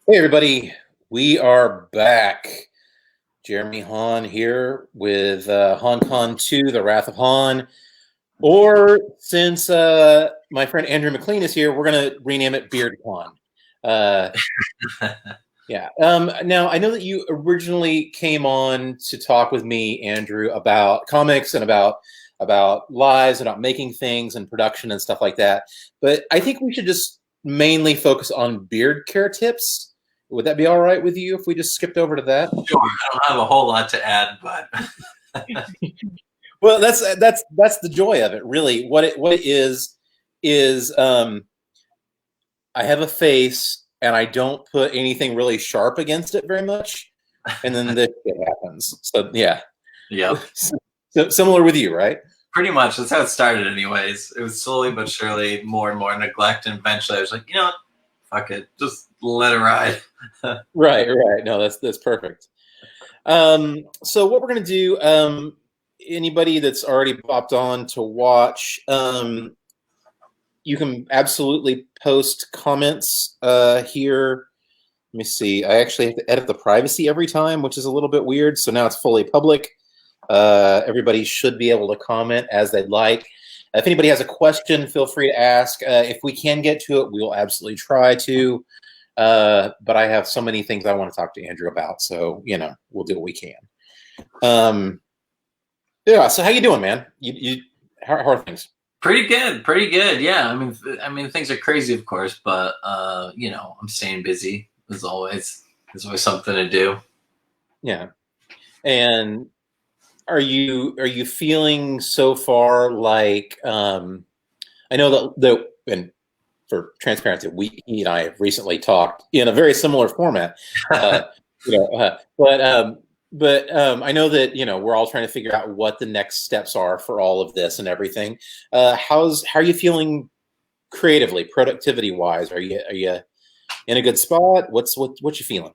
Hey everybody, we are back. Jeremy Haun here with HAUNCON2, The Wrath of Haun. Or since my friend Andrew MacLean is here, we're going to rename it BeardCon. Uh, yeah. Now, I know that you originally came on to talk with me, Andrew, about comics and about lives, about making things and production and stuff like that. But I think we should just mainly focus on beard care tips. Would that be all right with you if we just skipped over to that? Sure, I don't have a whole lot to add, but Well, that's the joy of it, really. What it is I have a face and I don't put anything really sharp against it very much, and then this shit happens. So yeah, yep, so similar with you, right? pretty much that's how it started. Anyways, it was slowly but surely more and more neglect, and eventually I was like, you know what, fuck it, just let it ride. Right, right. No, that's perfect. So what we're gonna do, anybody that's already popped on to watch, you can absolutely post comments here. Let me see. I actually have to edit the privacy every time, which is a little bit weird. So now it's fully public. Everybody should be able to comment as they'd like. If anybody has a question, feel free to ask. If we can get to it, we will absolutely try to. But I have so many things I want to talk to Andrew about, so we'll do what we can. Yeah. So how you doing, man? How are things? Pretty good, pretty good. Yeah, I mean, things are crazy, of course, but I'm staying busy as always. There's always something to do. Yeah. And are you feeling so far like I know that and for transparency, he and I have recently talked in a very similar format. Uh, but I know that we're all trying to figure out what the next steps are for all of this and everything. How are you feeling creatively, productivity wise? Are you in a good spot? What you feeling?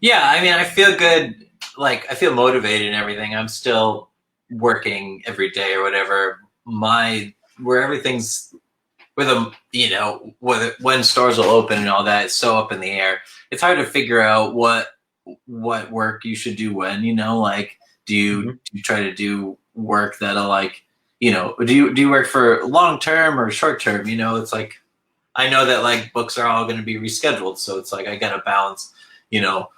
Yeah, I mean, I feel good. Like, I feel motivated and everything. I'm still working every day or whatever. Where everything's with them, when stores will open and all that, it's so up in the air. It's hard to figure out what work you should do when. Like, do you try to do work that'll, like, do you work for long term or short term? It's like, I know that, like, books are all going to be rescheduled, so it's like I got to balance. You know,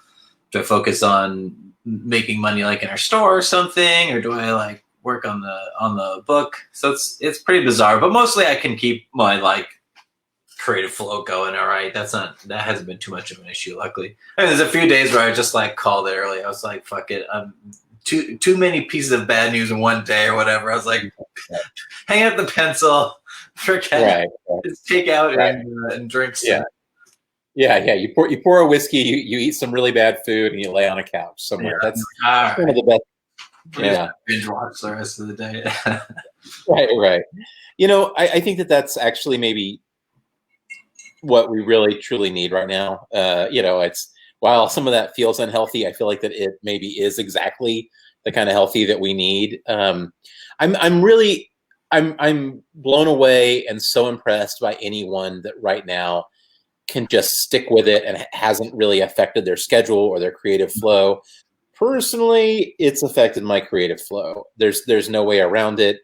do I focus on making money, like, in our store or something, or do I, like, work on the book? So it's pretty bizarre, but mostly I can keep my, like, creative flow going. All right, that hasn't been too much of an issue, luckily. I mean, there's a few days where I just, like, called it early. I was like, fuck it, I'm too many pieces of bad news in one day or whatever. I was like, hang up the pencil, forget Right, it, just take out right, and drink yeah. some. Yeah. You pour a whiskey, you eat some really bad food, and you lay on a couch Yeah, somewhere. all That's one of right, the best. I'm just Yeah, binge watch the rest of the day. right. I think that that's actually maybe what we really truly need right now. It's while some of that feels unhealthy, I feel like that it maybe is exactly the kind of healthy that we need. I'm really I'm blown away and so impressed by anyone that right now can just stick with it and it hasn't really affected their schedule or their creative flow. Personally, it's affected my creative flow. There's no way around it.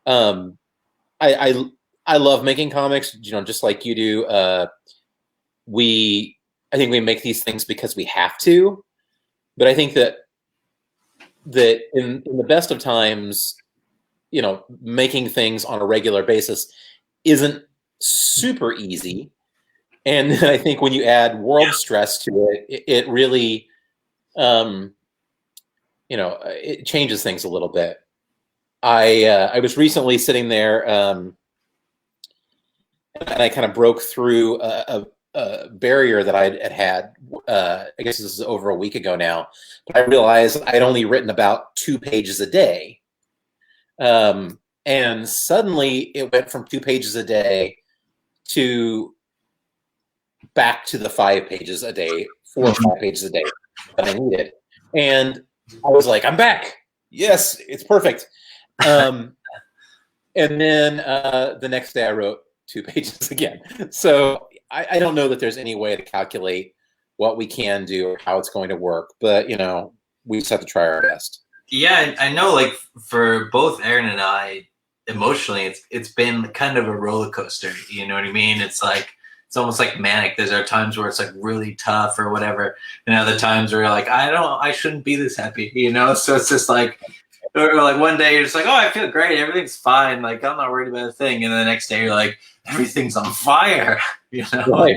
Um, I, I I love making comics, just like you do. We I think we make these things because we have to, but I think that in the best of times, making things on a regular basis isn't super easy. And then I think when you add Yeah. world stress to it really, um, it changes things a little bit. I was recently sitting there, and I kind of broke through a barrier that I had. I guess this is over a week ago now, but I realized I'd only written about 2 pages a day, and suddenly it went from 2 pages a day to back to the 5 pages a day, 4 or 5 pages a day that I needed. And I was like, I'm back. Yes, it's perfect. And then the next day I wrote 2 pages again. So I don't know that there's any way to calculate what we can do or how it's going to work. But, you know, we just have to try our best. Yeah, I know. Like for both Aaron and I, emotionally, it's been kind of a roller coaster. You know what I mean? It's like it's almost like manic. There's times where it's like really tough or whatever, and other times where you're like, I shouldn't be this happy. You know? So it's just like, or like one day you're just like, oh, I feel great, everything's fine. Like I'm not worried about a thing, and then the next day you're like, everything's on fire. You know? Right.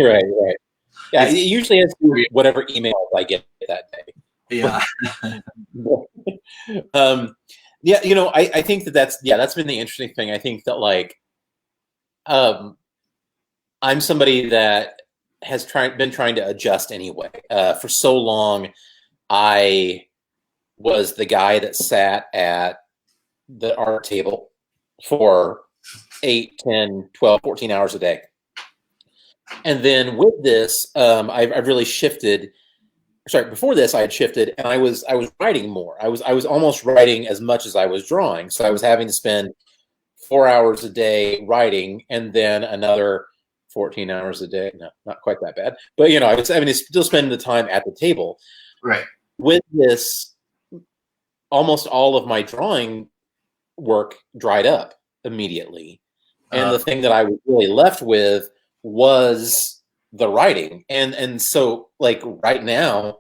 Yeah, it It's usually has to do with whatever emails I get that day. yeah. Yeah, you know, I think that's been the interesting thing. I think that like, I'm somebody that has been trying to adjust anyway. For so long, I was the guy that sat at the art table for 8, 10, 12, 14 hours a day. And then with this, I've really shifted. Sorry, before this, I had shifted, and I was writing more. I was almost writing as much as I was drawing. So I was having to spend 4 hours a day writing, and then another 14 hours a day. No, not quite that bad, but you know, I was having to still spend the time at the table. Right. With this, almost all of my drawing work dried up immediately, and the thing that I was really left with was the writing. And so like right now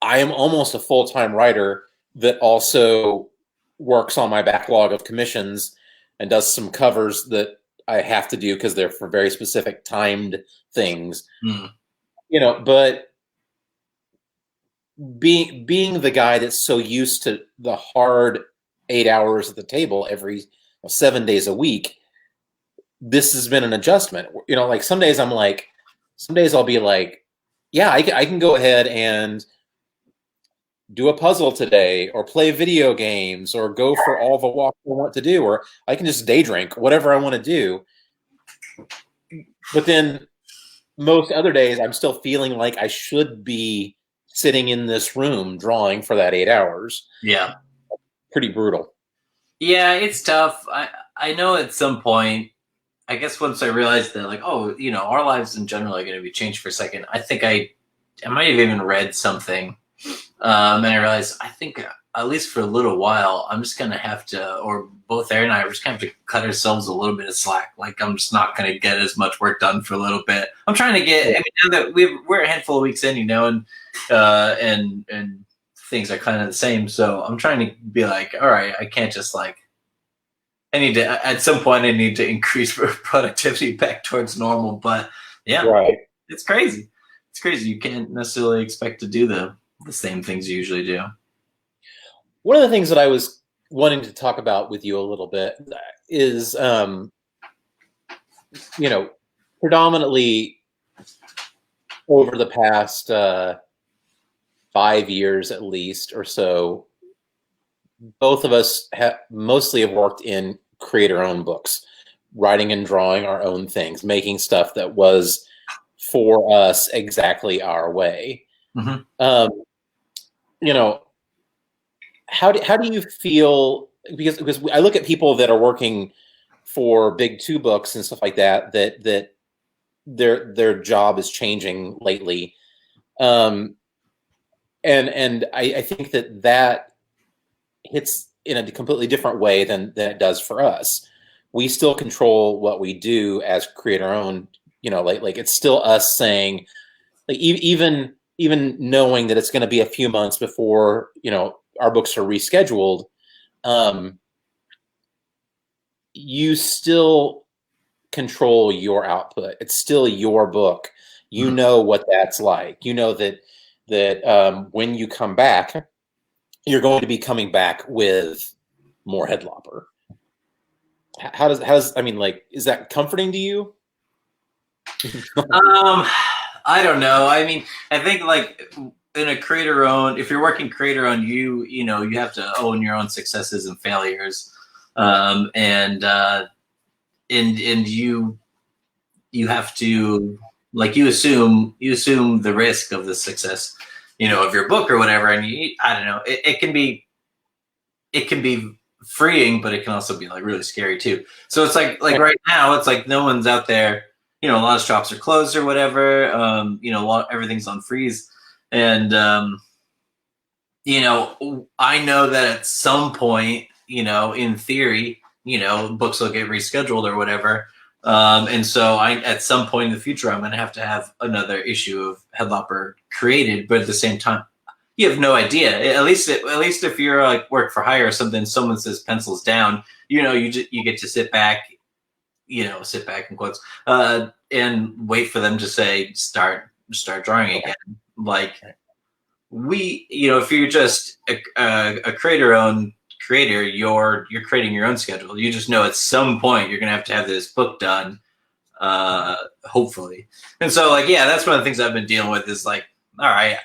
I am almost a full-time writer that also works on my backlog of commissions and does some covers that I have to do because they're for very specific timed things. You know, but being the guy that's so used to the hard 8 hours at the table every 7 days a week, this has been an adjustment. You know, like some days I'll be like, yeah, I can go ahead and do a puzzle today or play video games or go for all the walks I want to do, or I can just day drink, whatever I want to do. But then most other days I'm still feeling like I should be sitting in this room drawing for that 8 hours. Yeah. Pretty brutal. Yeah, it's tough. I know at some point, I guess once I realized that, like, oh, you know, our lives in general are going to be changed for a second. I think I might have even read something, and I realized I think at least for a little while, I'm just going to have to, or both Aaron and I are just going to have to cut ourselves a little bit of slack. Like, I'm just not going to get as much work done for a little bit. I'm trying to get. I mean, now that we're a handful of weeks in, you know, and things are kind of the same. So I'm trying to be like, all right, I can't just like. I need to, at some point, I need to increase productivity back towards normal. But yeah, right. It's crazy. It's crazy. You can't necessarily expect to do the same things you usually do. One of the things that I was wanting to talk about with you a little bit is, you know, predominantly over the past 5 years at least or so, both of us mostly have worked in create-our-own books, writing and drawing our own things, making stuff that was for us exactly our way. Mm-hmm. You know, how do you feel? Because I look at people that are working for Big Two books and stuff like that their job is changing lately, and I think that hits in a completely different way than it does for us. We still control what we do as create our own, you know, like it's still us saying, like, even knowing that it's going to be a few months before, you know, our books are rescheduled, you still control your output. It's still your book. You know what that's like. You know that when you come back, you're going to be coming back with more Headlopper. How does I mean, like, is that comforting to you? I don't know. I mean, I think like in a creator own, if you're working creator own, you know, you have to own your own successes and failures. And you have to, like, you assume the risk of the success, you know, of your book or whatever. And I don't know, it can be freeing, but it can also be like really scary too. So it's like right now, it's like no one's out there, a lot of shops are closed or whatever. Everything's on freeze, and I know that at some point, in theory, books will get rescheduled or whatever. And so at some point in the future, I'm going to have another issue of Headlopper created, but at the same time, you have no idea. At least if you're like work for hire or something, someone says pencils down, you get to sit back in quotes, and wait for them to say start drawing again. Like if you're just a creator, you're creating your own schedule. You just know at some point you're gonna have to have this book done, hopefully. And so that's one of the things I've been dealing with is like, all right,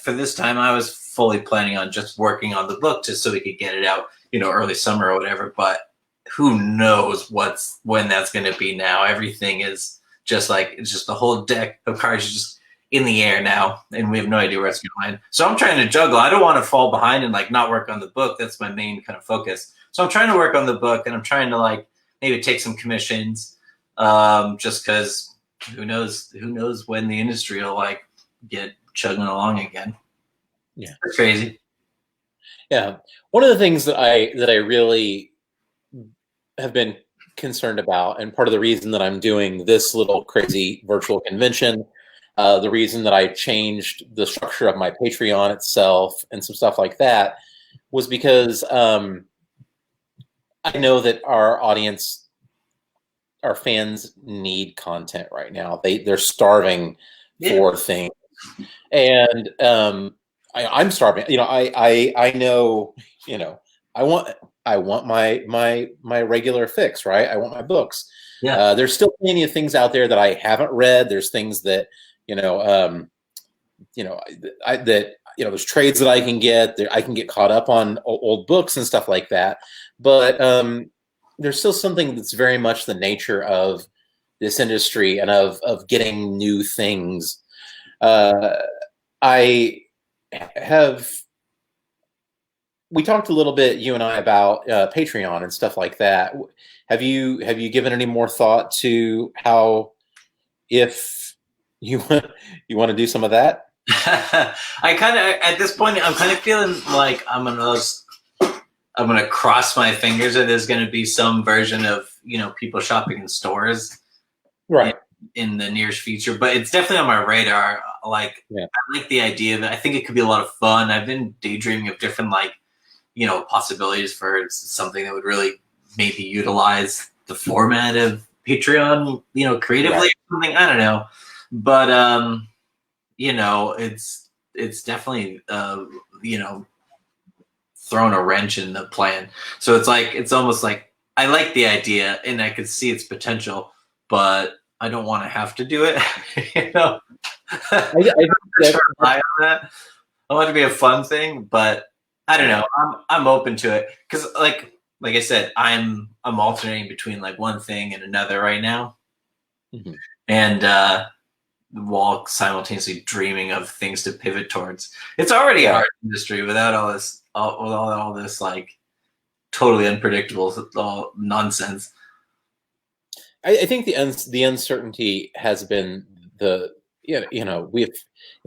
for this time I was fully planning on just working on the book just so we could get it out, early summer or whatever. But who knows when that's going to be now. Everything is just it's just the whole deck of cards is just in the air now, and we have no idea where it's going to land. So I'm trying to juggle. I don't want to fall behind and not work on the book. That's my main kind of focus. So I'm trying to work on the book, and I'm trying to maybe take some commissions, just because who knows when the industry will get chugging along again. Yeah, it's crazy. Yeah, one of the things that I really have been concerned about, and part of the reason that I'm doing this little crazy virtual convention, the reason that I changed the structure of my Patreon itself and some stuff like that, was because I know that our audience, our fans, need content right now. They're starving for things, and I'm starving. I know. I want my regular fix, right? I want my books. Yeah. There's still plenty of things out there that I haven't read. There's things that there's trades that I can get. I can get caught up on old books and stuff like that. But there's still something that's very much the nature of this industry and of getting new things. We talked a little bit, you and I, about Patreon and stuff like that. Have you given any more thought to how, if you want to do some of that? I kind of, at this point, I'm kind of feeling like I'm gonna cross my fingers that there's gonna be some version of people shopping in stores, right, in the nearest future. But it's definitely on my radar. I like the idea of it. I think it could be a lot of fun. I've been daydreaming of different possibilities for something that would really maybe utilize the format of Patreon, creatively, right, or something. I don't know, but it's definitely thrown a wrench in the plan. So it's almost like I like the idea and I could see its potential, but I don't want to have to do it. I want it to be a fun thing, but I don't know. I'm open to it because, like I said, I'm alternating between one thing and another right now, and while simultaneously dreaming of things to pivot towards. It's already a hard industry without all this, all this totally unpredictable nonsense. I think the uncertainty has been if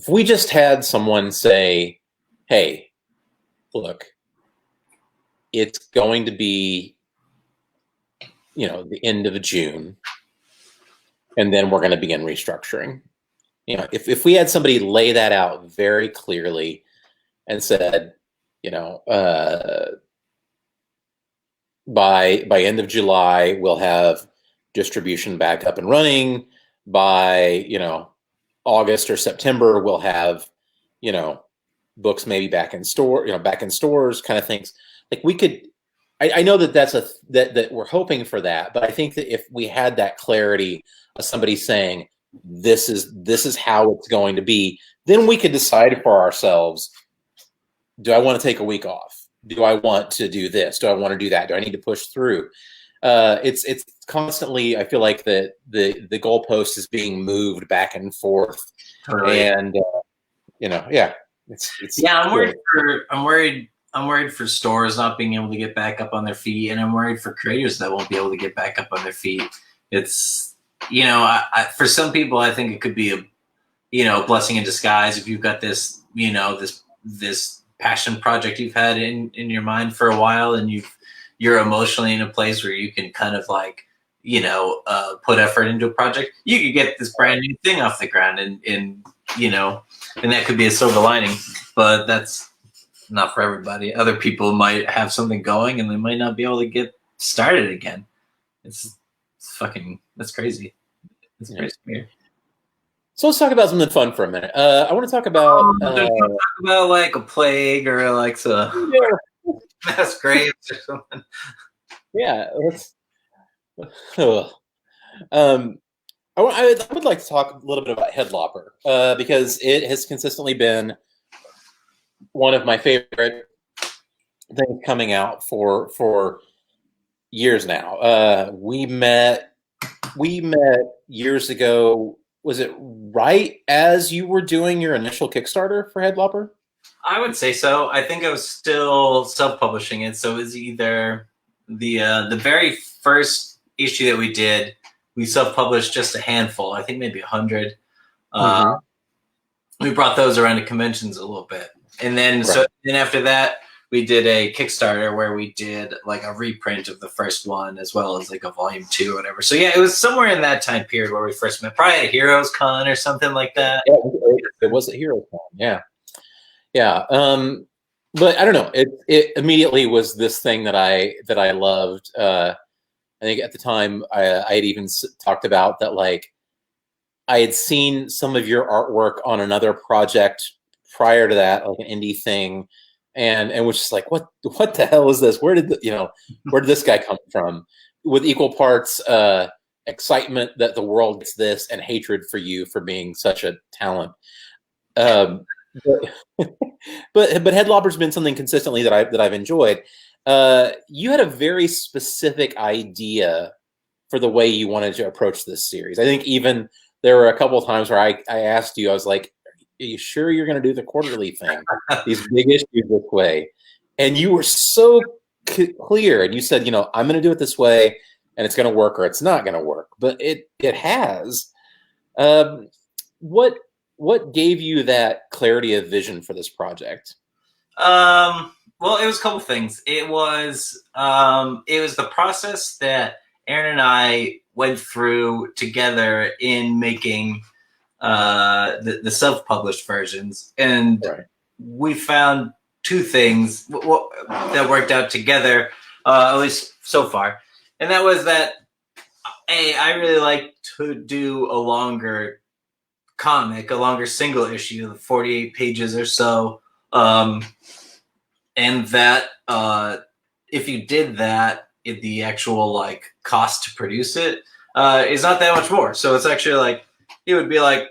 we just had someone say, hey, look, it's going to be, the end of June, and then we're going to begin restructuring. If we had somebody lay that out very clearly and said, by end of July, we'll have distribution back up and running. By, August or September, we'll have, books maybe back in stores, kind of things. We could, I know that that we're hoping for that, but I think that if we had that clarity of somebody saying, this is how it's going to be, then we could decide for ourselves, do I want to take a week off? Do I want to do this? Do I want to do that? Do I need to push through? It's constantly, I feel like the goalpost is being moved back and forth. Totally. And I'm worried for stores not being able to get back up on their feet, and I'm worried for creators that won't be able to get back up on their feet It's, for some people, I think it could be a blessing in disguise if you've ut this, this passion project you've had in your mind for a while, and you're emotionally in a place where you can kind of like, put effort into a project. You could get this brand new thing off the ground, and that could be a silver lining. But that's not for everybody. Other people might have something going, and they might not be able to get started again. It's that's crazy. It's crazy. Yeah. So let's talk about something fun for a minute. I want to talk about like a plague or like mass graves or something. Yeah, let's. I would like to talk a little bit about Headlopper because it has consistently been one of my favorite things coming out for years now. We met years ago. Was it right as you were doing your initial Kickstarter for Headlopper? I would say so. I think I was still self-publishing it, so it was either the very first issue that we did, we self-published just a handful. I think maybe 100. We brought those around to conventions a little bit, and then then after that, we did a Kickstarter where we did like a reprint of the first one as well as like a volume 2 or whatever. So yeah, it was somewhere in that time period where we first met, probably at Heroes Con or something like that. Yeah, it was at Heroes Con. Yeah. Yeah. But I don't know. It immediately was this thing that I loved. I think at the time I had even talked about that, like I had seen some of your artwork on another project prior to that, like an indie thing. And was just like, what the hell is this? Where did this guy come from? With equal parts excitement that the world gets this and hatred for you for being such a talent. But Headlopper's been something consistently that I've enjoyed. You had a very specific idea for the way you wanted to approach this series. I think even there were a couple of times where I asked you, I was like, are you sure you're going to do the quarterly thing? These big issues this way. And you were so clear. And you said, I'm going to do it this way and it's going to work or it's not going to work. But it has. What gave you that clarity of vision for this project? Well, it was a couple things. It was the process that Aaron and I went through together in making the self-published versions, and we found two things that worked out together, at least so far, and that was that I really like to do a longer comic, a longer single issue, 48 pages or so, and that if you did that, the actual like cost to produce it is not that much more. So it's actually like, it would be like,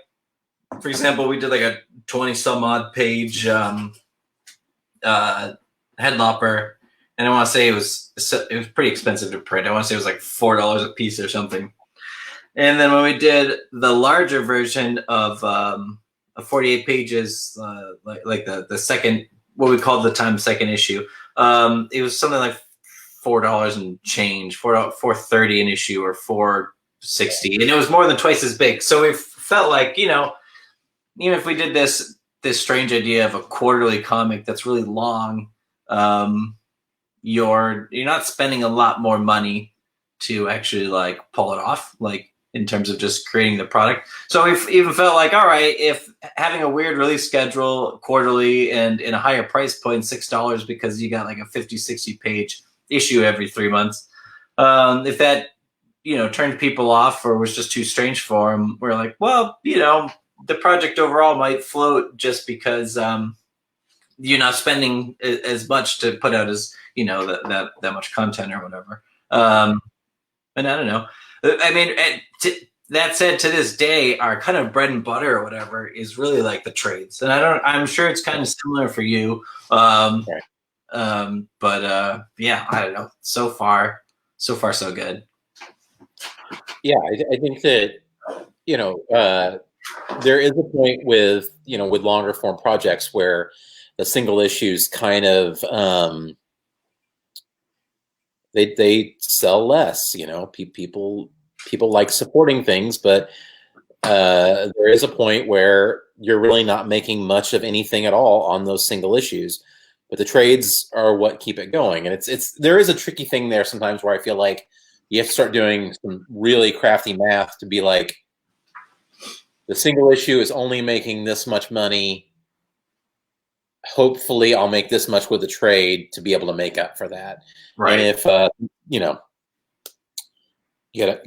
for example, we did like a 20 some odd page Headlopper, and I want to say it was pretty expensive to print. I want to say it was like $4 a piece or something. And then when we did the larger version of 48 pages, like the second, what we called the time second issue, it was something like $4 and change, $4.30 an issue or $4.60, and it was more than twice as big. So we felt like, even if we did this strange idea of a quarterly comic that's really long, you're not spending a lot more money to actually like pull it off, like in terms of just creating the product. So we've even felt like, all right, if having a weird release schedule quarterly and in a higher price point, $6, because you got like a 50, 60 page issue every 3 months, if that turned people off or was just too strange for them, we're like, well, the project overall might float just because you're not spending as much to put out as that much content or whatever. And I don't know. I mean, that said, to this day, our kind of bread and butter or whatever is really like the trades, and I'm sure it's kind of similar for you. But yeah, I don't know. So far, so good. Yeah, I think that there is a point with with longer form projects where the single issues kind of they sell less. People people like supporting things, but there is a point where you're really not making much of anything at all on those single issues. But the trades are what keep it going, and there is a tricky thing there sometimes where I feel like you have to start doing some really crafty math to be like, the single issue is only making this much money. Hopefully I'll make this much with the trade to be able to make up for that. Right. And if,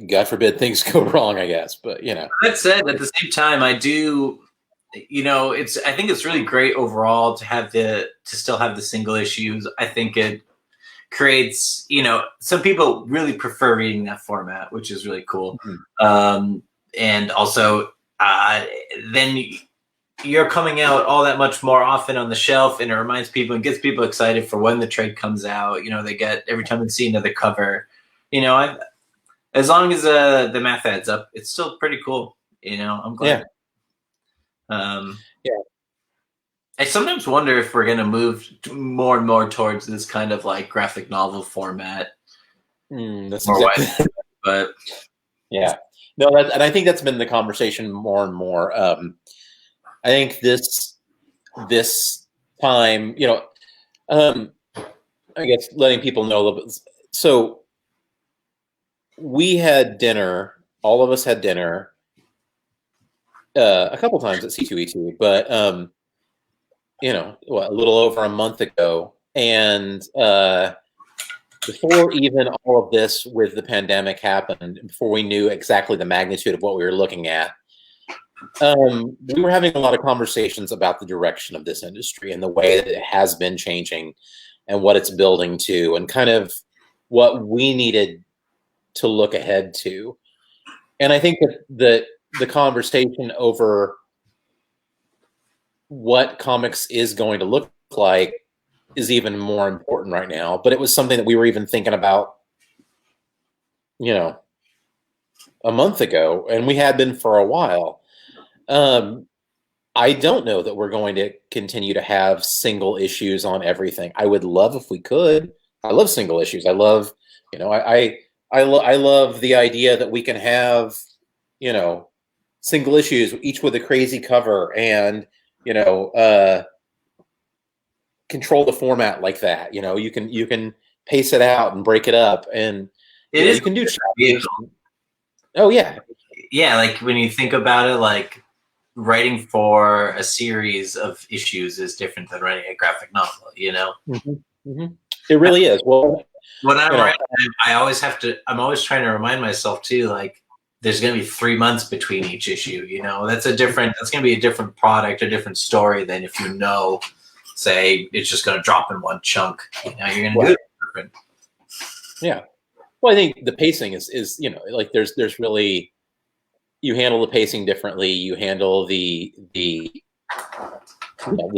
God forbid things go wrong, I guess, but That said, at the same time, I do, I think it's really great overall to still have the single issues. I think it creates, some people really prefer reading that format, which is really cool. Mm-hmm. And also, then you're coming out all that much more often on the shelf, and it reminds people and gets people excited for when the trade comes out. They get, every time they see another cover, as long as the math adds up, it's still pretty cool. I'm glad. Yeah. I sometimes wonder if we're going to move more and more towards this kind of like graphic novel format. That's more exactly. But yeah, no, and I think that's been the conversation more and more. I think this time, I guess letting people know a little bit. So we had dinner. All of us had dinner a couple times at C2E2, but a little over a month ago, and before even all of this with the pandemic happened, before we knew exactly the magnitude of what we were looking at, we were having a lot of conversations about the direction of this industry and the way that it has been changing and what it's building to, and kind of what we needed to look ahead to. And I think that the conversation over what comics is going to look like is even more important right now. But it was something that we were even thinking about, a month ago, and we had been for a while. I don't know that we're going to continue to have single issues on everything. I would love if we could. I love single issues. I love, I love the idea that we can have, single issues, each with a crazy cover, and control the format like that. You can pace it out and break it up, and you can do chapters. Oh yeah, like when you think about it, like writing for a series of issues is different than writing a graphic novel. Mm-hmm. Mm-hmm. It really is. Well, when I'm writing, I'm always trying to remind myself too, like, there's going to be 3 months between each issue. That's going to be a different product, a different story than if say it's just going to drop in one chunk. You're going to do it different. Yeah. Well, I think the pacing is like there's really, you handle the pacing differently. You handle the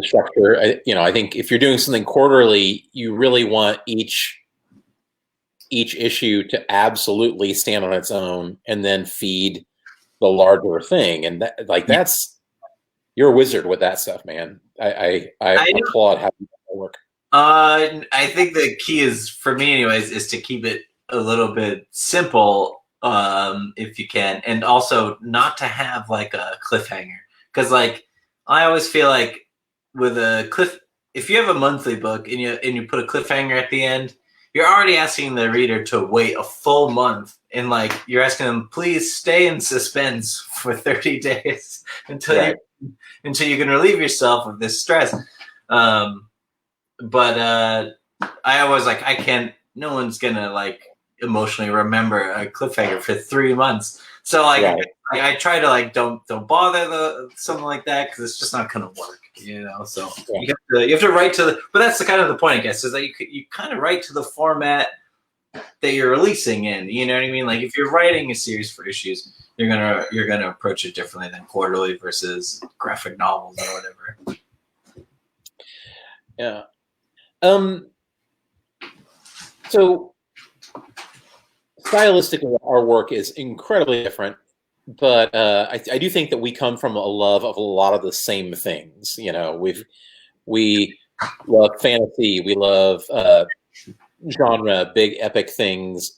structure. I think if you're doing something quarterly, you really want each issue to absolutely stand on its own and then feed the larger thing. And that's, you're a wizard with that stuff, man. I applaud how you work. I think the key is, for me anyways, is to keep it a little bit simple, if you can, and also not to have like a cliffhanger. Because like, I always feel like with if you have a monthly book and you put a cliffhanger at the end, you're already asking the reader to wait a full month, and like you're asking them, please stay in suspense for 30 days until you can relieve yourself of this stress. But I always I can't. No one's gonna like emotionally remember a cliffhanger for 3 months. So I try to don't bother something like that, because it's just not gonna work. So you have to write to the. But that's the kind of the point, I guess, is that you kind of write to the format that you're releasing in. You know what I mean? Like if you're writing a series for issues, you're gonna approach it differently than quarterly versus graphic novels or whatever. Yeah. So stylistically, our work is incredibly different, but I do think that we come from a love of a lot of the same things. We love fantasy, we love genre, big epic things.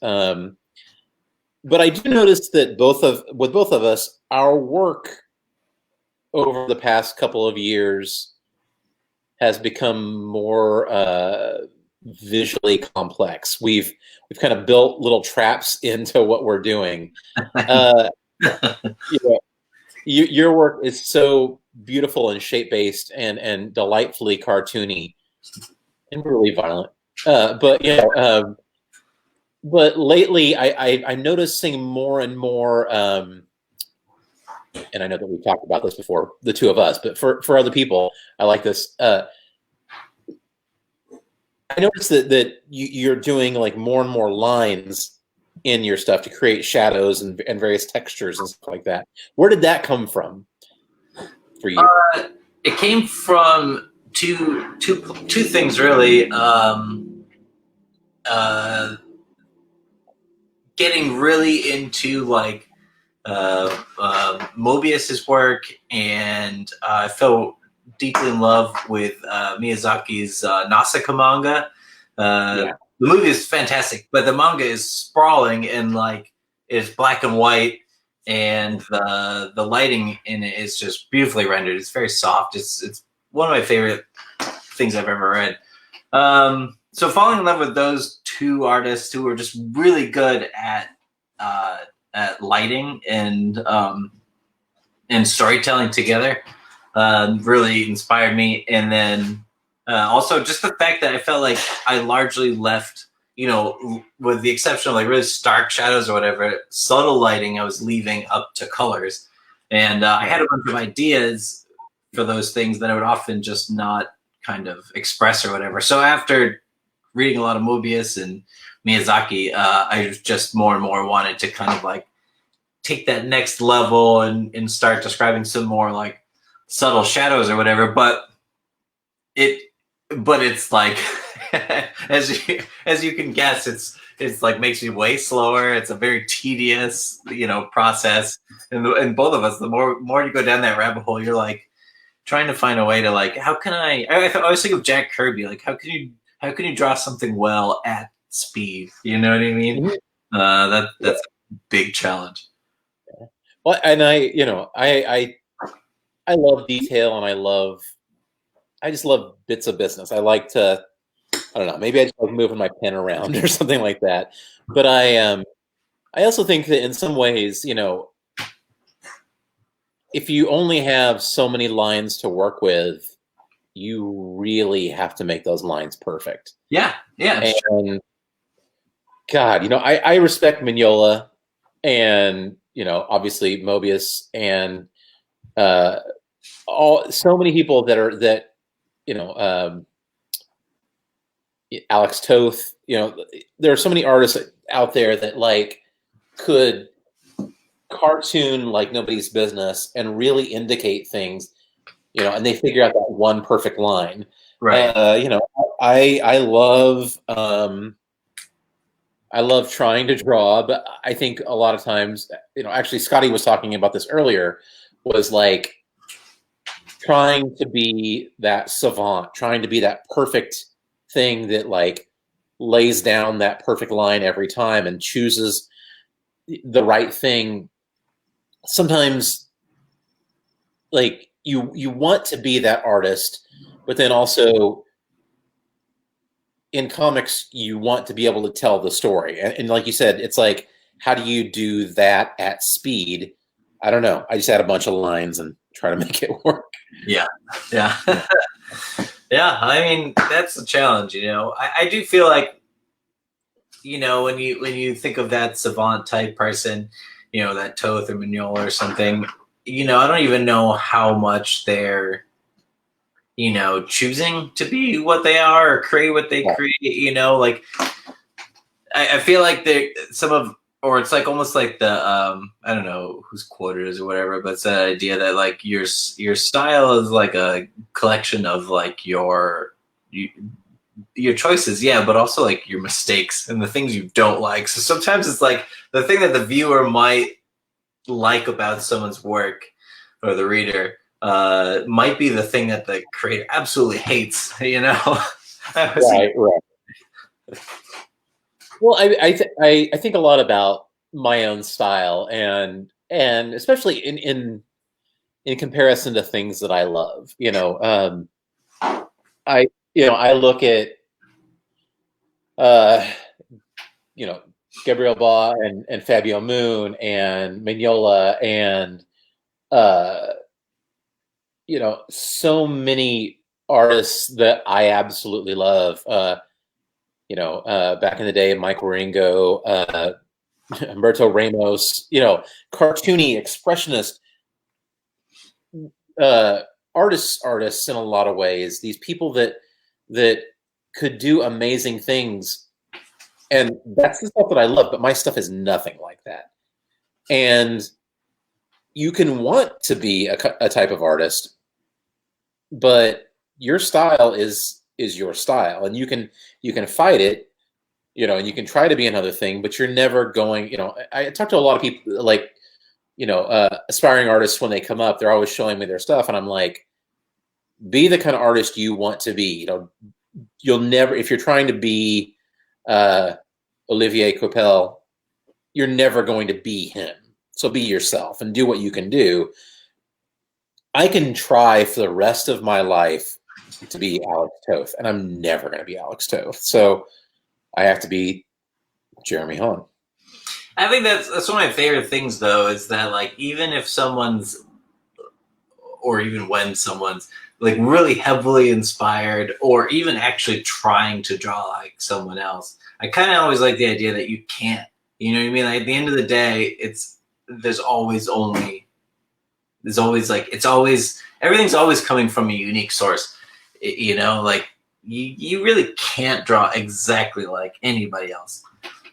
but I do notice that with both of us, our work over the past couple of years has become more visually complex. We've kind of built little traps into what we're doing. Uh, you know, your work is so beautiful and shape based and delightfully cartoony and really violent. But but lately I'm noticing more and more. And I know that we've talked about this before, the two of us, but for other people, I like this. I noticed that you're doing like more and more lines in your stuff to create shadows and various textures and stuff like that. Where did that come from for you? It came from two things really. Getting really into like Mobius's work, and I fell deeply in love with Miyazaki's Nausicaa manga. Yeah. The movie is fantastic, but the manga is sprawling and like it's black and white, and the lighting in it is just beautifully rendered. It's very soft. It's one of my favorite things I've ever read. So falling in love with those two artists who are just really good at lighting and storytelling together really inspired me. And then also just the fact that I felt like I largely left, you know, with the exception of like really stark shadows or whatever, subtle lighting I was leaving up to colors. And I had a bunch of ideas for those things that I would often just not kind of express or whatever. So after reading a lot of Mobius and Miyazaki, I just more and more wanted to kind of like take that next level and start describing some more like subtle shadows or whatever. But it's like as you can guess, it's like makes me way slower. It's a very tedious, you know, process. And both of us, the more you go down that rabbit hole, you're like trying to find a way to like, how can I always think of Jack Kirby, like how can you draw something well at speed? You know what I mean? That's a big challenge. Well, and I love detail, and I just love bits of business. I like to, I don't know, maybe I just like moving my pen around or something like that. But I also think that in some ways, you know, if you only have so many lines to work with, you really have to make those lines perfect. Yeah. And Sure. God, you know, I respect Mignola and, you know, obviously Mobius and so many people that you know, Alex Toth, you know, there are so many artists out there that like could cartoon like nobody's business and really indicate things, you know, and they figure out that one perfect line. Right. You know, I love trying to draw, but I think a lot of times, you know, actually Scotty was talking about this earlier, was like trying to be that savant, trying to be that perfect thing that like lays down that perfect line every time and chooses the right thing. Sometimes like you want to be that artist, but then also in comics you want to be able to tell the story. And like you said, it's like, how do you do that at speed? I don't know. I just add a bunch of lines and try to make it work. Yeah. Yeah. Yeah. I mean, that's the challenge, you know. I do feel like, you know, when you think of that savant type person, you know, that Toth or Mignola or something, you know, I don't even know how much they're, you know, choosing to be what they are or create what they create, you know, like I feel like they some of, or it's like almost like the I don't know whose quote it is or whatever, but it's that idea that like your style is like a collection of like your choices, yeah, but also like your mistakes and the things you don't like. So sometimes it's like the thing that the viewer might like about someone's work, or the reader, might be the thing that the creator absolutely hates, you know. Right. Well, I think a lot about my own style, and especially in comparison to things that I love. I I look at uh, Gabriel Ba and Fabio Moon and Mignola and uh, so many artists that I absolutely love. Back in the day, Mike Waringo, Humberto Ramos, cartoony, expressionist, uh, artists in a lot of ways. These people that could do amazing things, and that's the stuff that I love. But my stuff is nothing like that. And you can want to be a type of artist, but your style is your style, and you can fight it, and you can try to be another thing, but you're never going. I talk to a lot of people like aspiring artists when they come up. They're always showing me their stuff, and I'm like, be the kind of artist you want to be. You'll never, if you're trying to be Olivier Coipel, you're never going to be him. So be yourself and do what you can do. I can try for the rest of my life to be Alex Toth, and I'm never going to be Alex Toth. So I have to be Jeremy Haun. I think that's one of my favorite things, though, is that like even if someone's, or even when someone's like really heavily inspired, or even actually trying to draw like someone else, I kind of always like the idea that you can't. You know what I mean? Like, at the end of the day, there's always everything's always coming from a unique source. Like you really can't draw exactly like anybody else.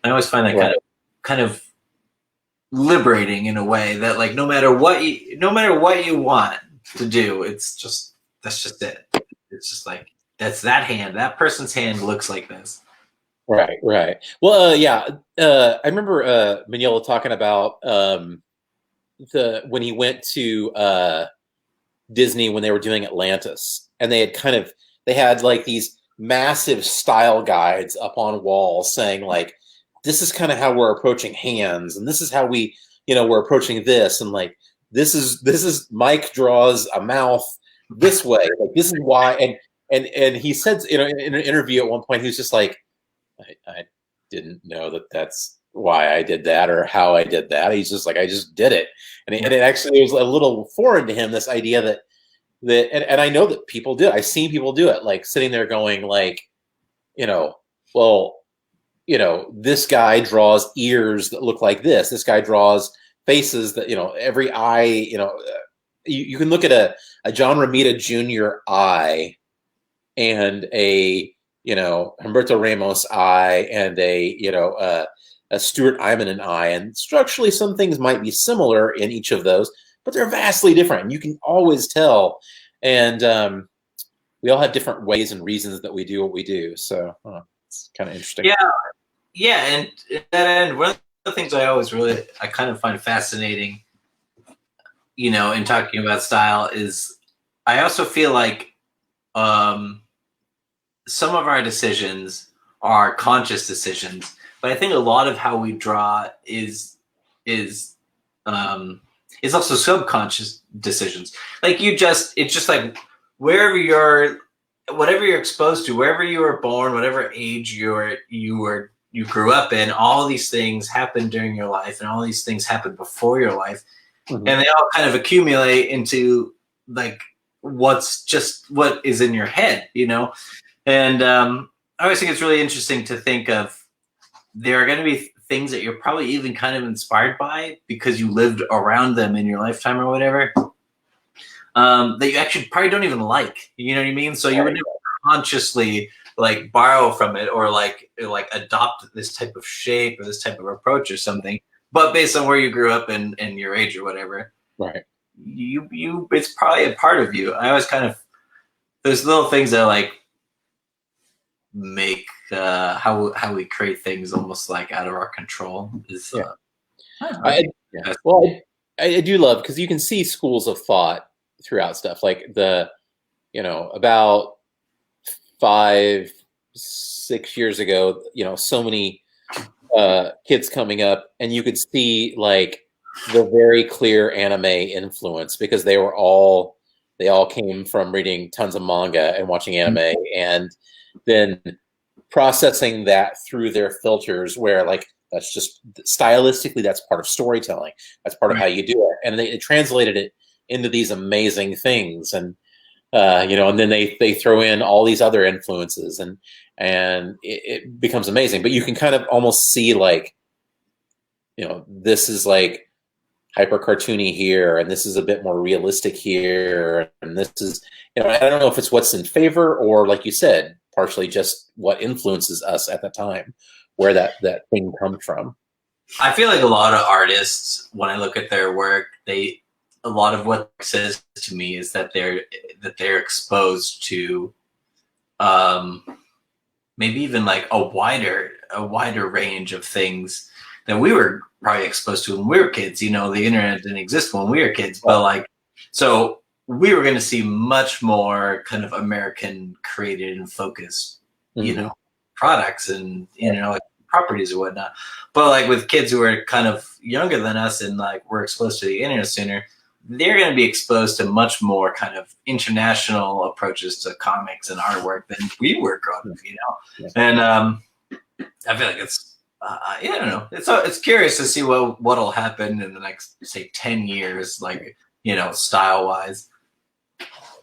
I always find that kind of liberating in a way that like no matter what you want to do, that's just it. It's just like that person's hand looks like this. Right. Well, yeah. I remember Mignola talking about when he went to Disney when they were doing Atlantis, and they had like these massive style guides up on walls saying like, this is kind of how we're approaching hands, and this is how we're approaching this, and like this is Mike draws a mouth this way, like this is why, and he said in an interview at one point he was just like, I didn't know that that's why I did that or how I did that. He's just like, I just did it, and it actually was a little foreign to him, this idea that and I know that people do. I've seen people do it, like sitting there going like, well, this guy draws ears that look like this. This guy draws faces that, every eye, you can look at a John Romita Jr. eye and a, Humberto Ramos eye and a Stuart Immonen eye. And structurally, some things might be similar in each of those, but they're vastly different. And you can always tell. And we all have different ways and reasons that we do what we do. So it's kind of interesting. Yeah. And at that end, one of the things I kind of find fascinating, in talking about style is I also feel like some of our decisions are conscious decisions, but I think a lot of how we draw is also subconscious decisions. Like it's just like whatever you're exposed to, wherever you were born, whatever age you grew up in, all these things happen during your life, and all these things happen before your life, and they all kind of accumulate into like what is in your head, And I always think it's really interesting to think of there are going to be things that you're probably even kind of inspired by because you lived around them in your lifetime or whatever, that you actually probably don't even like. You know what I mean? So you would never consciously like borrow from it or like adopt this type of shape or this type of approach or something. But based on where you grew up and your age or whatever, right? You it's probably a part of you. I always kind of there's little things that like make how we create things almost like out of our control. I do love, because you can see schools of thought throughout stuff, like about 5-6 years ago, so many kids coming up, and you could see like the very clear anime influence because they all came from reading tons of manga and watching anime, and then processing that through their filters where like that's just stylistically that's part of storytelling, that's part of how you do it, and they translated it into these amazing things. And and then they throw in all these other influences, and it becomes amazing. But you can kind of almost see like, this is like hyper cartoony here, and this is a bit more realistic here, and this is, I don't know if it's what's in favor or, like you said, partially just what influences us at the time, where that thing comes from. I feel like a lot of artists, when I look at their work, a lot of what says to me is that they're exposed to maybe even like a wider range of things that we were probably exposed to when we were kids. The internet didn't exist when we were kids, but like, so we were going to see much more kind of American created and focused, products and, like properties or whatnot. But like with kids who are kind of younger than us and like were exposed to the internet sooner, they're going to be exposed to much more kind of international approaches to comics and artwork than we were growing up, Yeah. And I feel like it's, I don't know. It's curious to see what'll happen in the next, say, 10 years, like, style wise.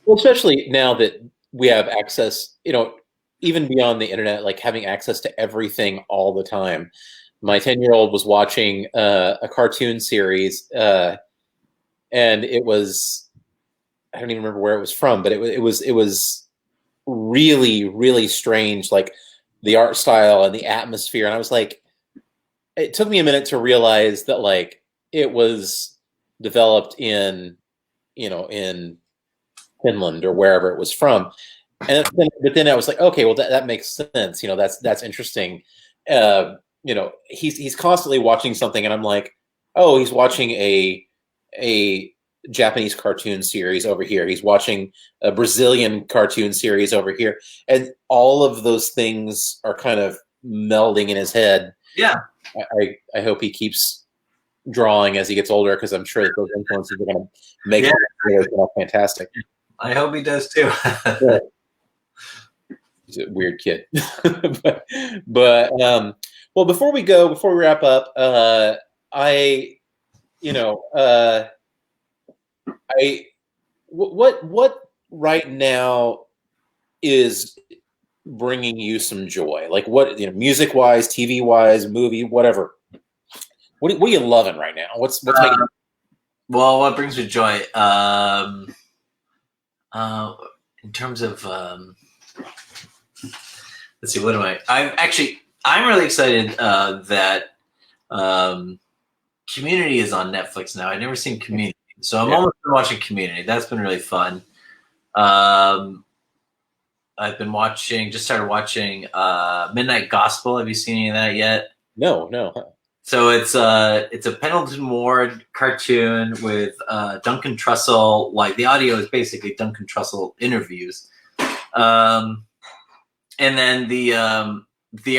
Well, especially now that we have access, even beyond the internet, like having access to everything all the time. My 10-year-old was watching a cartoon series, and it was, I don't even remember where it was from, but it was really, really strange, like the art style and the atmosphere. And I was like, it took me a minute to realize that like it was developed in Finland or wherever it was from. But then I was like, okay, well that makes sense. That's interesting. He's constantly watching something, and I'm like, oh, he's watching a Japanese cartoon series over here. He's watching a Brazilian cartoon series over here, and all of those things are kind of melding in his head. Yeah. I hope he keeps drawing as he gets older, because I'm sure that those influences are going to make it fantastic. I hope he does too. Yeah. He's a weird kid. but well, before we wrap up, what right now is bringing you some joy? Like what, music wise, TV wise, movie, whatever. What are you loving right now? What's making? Well, what brings me joy? In terms of, let's see, what am I? I'm really excited that Community is on Netflix now. I've never seen Community, so I'm almost been watching Community. That's been really fun. I've been just started watching Midnight Gospel. Have you seen any of that yet? No. So it's a Pendleton Ward cartoon with Duncan Trussell. Like the audio is basically Duncan Trussell interviews, and then the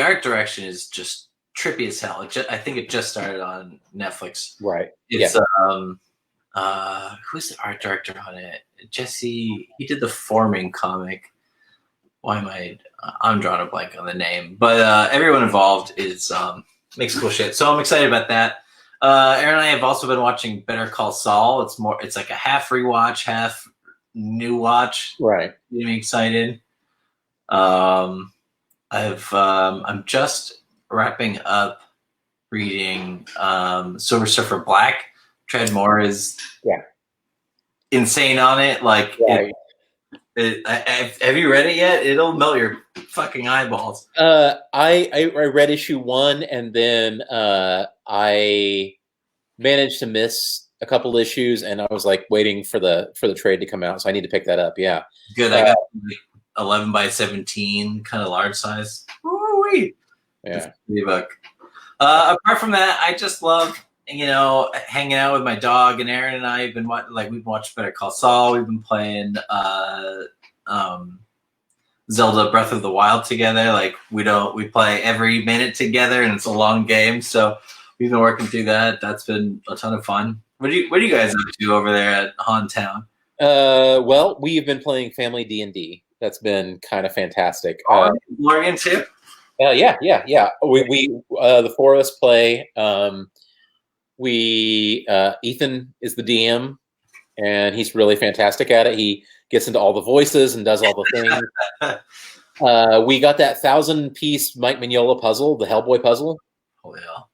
art direction is just trippy as hell. I think it just started on Netflix. Right. It's who's the art director on it? Jesse. He did the Forming comic. Why am I'm drawing a blank on the name, but everyone involved is makes cool shit. So I'm excited about that. Aaron and I have also been watching Better Call Saul. It's like a half rewatch, half new watch. Right. I'm excited. I'm just wrapping up reading Silver Surfer Black. Tread Moore is insane on it. Like, have you read it yet? It'll melt your fucking eyeballs. I read issue 1, and then I managed to miss a couple issues, and I was like waiting for the trade to come out, so I need to pick that up. Yeah, good. I got 11 by 17, kind of large size. Woo-wee. Yeah. $3. Apart from that, I just love hanging out with my dog, and Aaron and I have been we've watched Better Call Saul. We've been playing Zelda Breath of the Wild together. Like we play every minute together, and it's a long game. So we've been working through that. That's been a ton of fun. What do you guys up to over there at HAUNCON2? Well, we've been playing Family D&D. That's been kind of fantastic. Morgan too. Yeah. We the four of us play. Ethan is the DM, and he's really fantastic at it. He gets into all the voices and does all the things. We got that 1,000-piece Mike Mignola puzzle, the Hellboy puzzle. Oh yeah.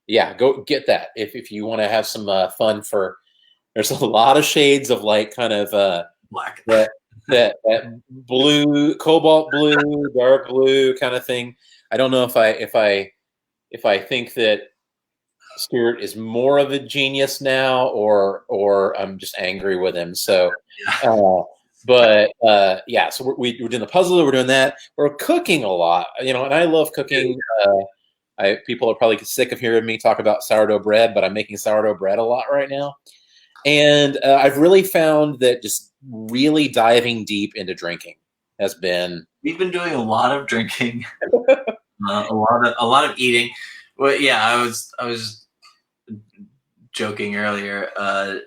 Yeah, go get that if you want to have some fun. There's a lot of shades of like kind of Black. that blue, cobalt blue, dark blue kind of thing. I don't know if I think that Stuart is more of a genius now, or I'm just angry with him. So, yeah. So we're doing the puzzle. We're doing that. We're cooking a lot, and I love cooking. People are probably sick of hearing me talk about sourdough bread, but I'm making sourdough bread a lot right now. And I've really found that just really diving deep into drinking has been. We've been doing a lot of drinking, a lot of eating. Well, yeah, I was joking earlier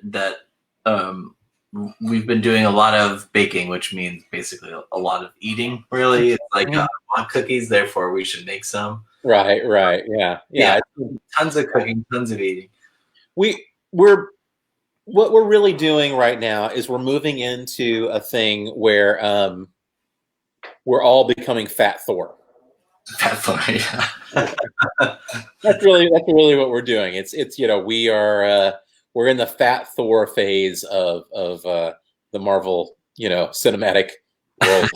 that we've been doing a lot of baking, which means basically a lot of eating. Really, it's like I want cookies, therefore we should make some. Right. Yeah. Tons of cooking, tons of eating. What we're really doing right now is we're moving into a thing where we're all becoming Fat Thor. Fat Thor, yeah. That's really what we're doing. It's we're in the Fat Thor phase of the Marvel cinematic world.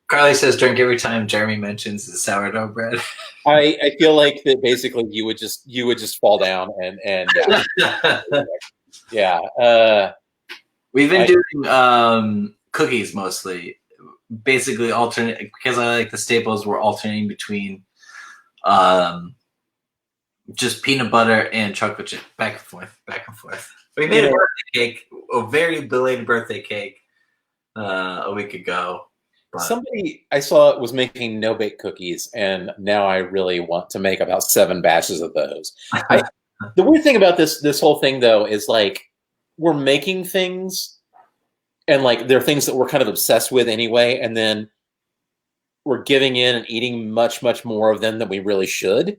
Carly says drink every time Jeremy mentions the sourdough bread. I feel like that basically you would just fall down and yeah. We've been doing cookies mostly. Basically alternate, because I like the staples. We're alternating between just peanut butter and chocolate chip, back and forth. We made a birthday cake, a very belated birthday cake, a week ago. But somebody I saw was making no-bake cookies, and now I really want to make about 7 batches of those. The weird thing about this whole thing, though, is like we're making things, and like they're things that we're kind of obsessed with anyway, and then we're giving in and eating much, much more of them than we really should.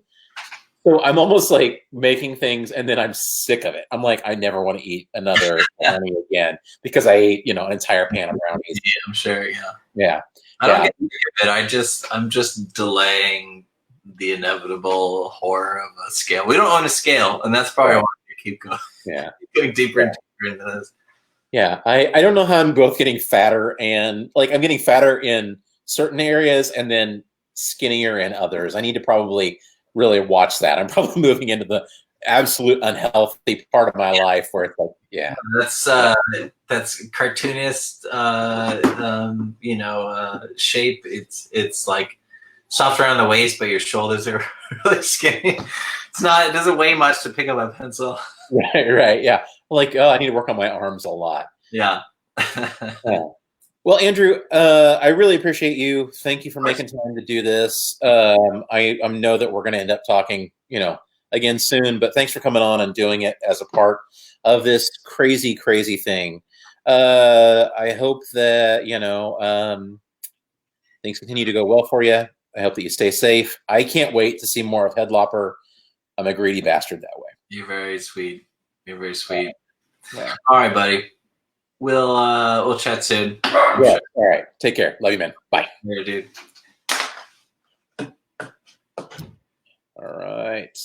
So I'm almost like making things, and then I'm sick of it. I'm like, I never want to eat another brownie again because I ate, an entire pan of brownies. Yeah, I'm sure. Yeah. I don't get it. I'm just delaying the inevitable horror of a scale. We don't own a scale, and that's probably why we keep going. Yeah. Going deeper and deeper into this. Yeah. I don't know how I'm both getting fatter, and like I'm getting fatter in certain areas and then skinnier in others. I need to probably really watch that. I'm probably moving into the absolute unhealthy part of my life where it's like, yeah, that's cartoonist, shape. It's like soft around the waist, but your shoulders are really skinny. It doesn't weigh much to pick up a pencil. Right. Yeah. Like, I need to work on my arms a lot. Yeah. Yeah. Well, Andrew, I really appreciate you. Thank you for making time to do this. I know that we're going to end up talking, again soon, but thanks for coming on and doing it as a part of this crazy, crazy thing. I hope that, things continue to go well for you. I hope that you stay safe. I can't wait to see more of Headlopper. I'm a greedy bastard that way. You're very sweet. Yeah. All right, buddy. We'll chat soon. Yeah. All right. Take care. Love you, man. Bye. Here, dude. All right.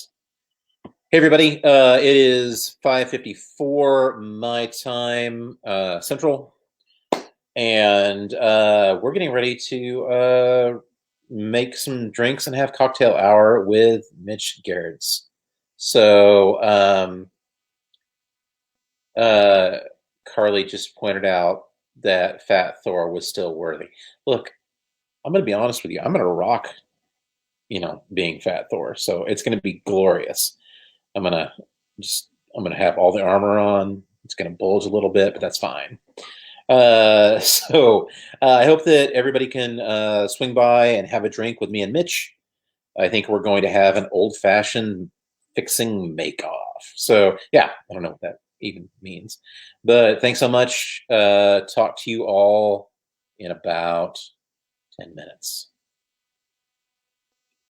Hey, everybody. It is 5:54 my time, Central, and we're getting ready to make some drinks and have cocktail hour with Mitch Gerrits. So, Carly just pointed out that Fat Thor was still worthy. Look, I'm going to be honest with you. I'm going to rock, being Fat Thor. So it's going to be glorious. I'm going to have all the armor on. It's going to bulge a little bit, but that's fine. So I hope that everybody can swing by and have a drink with me and Mitch. I think we're going to have an old-fashioned fixing make-off. So yeah, I don't know what that even means, but thanks so much. Talk to you all in about 10 minutes.